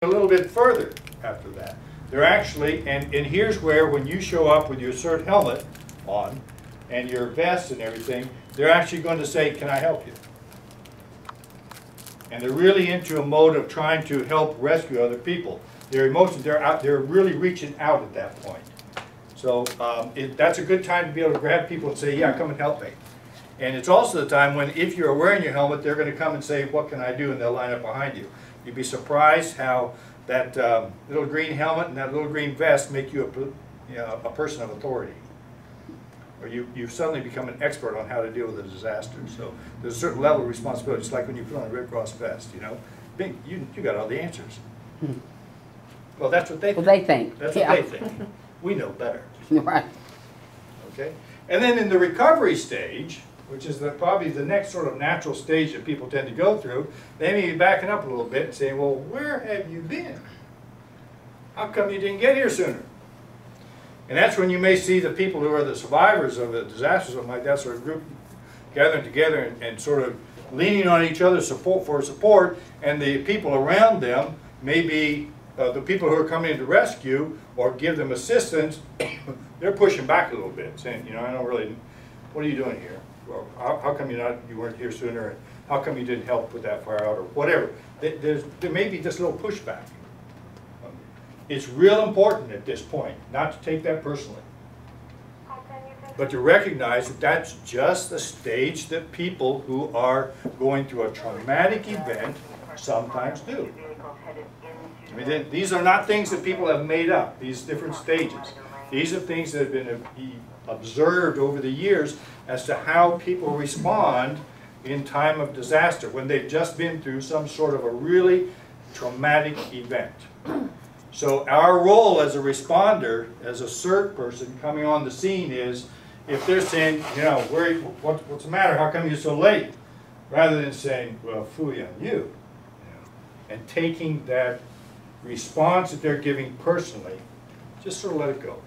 a little bit further after that. They're actually, and here's where when you show up with your CERT helmet on and your vest and everything, they're actually going to say, can I help you? And they're really into a mode of trying to help rescue other people. Their emotions, they're really reaching out at that point. So that's a good time to be able to grab people and say, yeah, come and help me. And it's also the time when, if you're wearing your helmet, they're going to come and say, what can I do? And they'll line up behind you. You'd be surprised how that little green helmet and that little green vest make you a person of authority. Or you suddenly become an expert on how to deal with a disaster. So there's a certain level of responsibility. It's like when you put on a Red Cross vest, you know. You got all the answers. Well, that's what they think. Well, they think. That's what they think. We know better. Right. Okay? And then in the recovery stage, which is probably the next sort of natural stage that people tend to go through, they may be backing up a little bit and saying, well, where have you been? How come you didn't get here sooner? And that's when you may see the people who are the survivors of a disaster, something like that, sort of group gathering together and sort of leaning on each other for support, and the people around them may be the people who are coming in to rescue or give them assistance. They're pushing back a little bit, saying, you know, I don't really, what are you doing here? Well, how come you weren't here sooner? And how come you didn't help put that fire out, or whatever? There may be this little pushback. It's real important at this point not to take that personally, but to recognize that that's just the stage that people who are going through a traumatic event sometimes do. I mean, these are not things that people have made up, these different stages. These are things that have been observed over the years as to how people respond in time of disaster, when they've just been through some sort of a really traumatic event. So our role as a responder, as a CERT person coming on the scene, is if they're saying, you know, what's the matter, how come you're so late? Rather than saying, well, phooey on you. And taking that response that they're giving personally, just sort of let it go.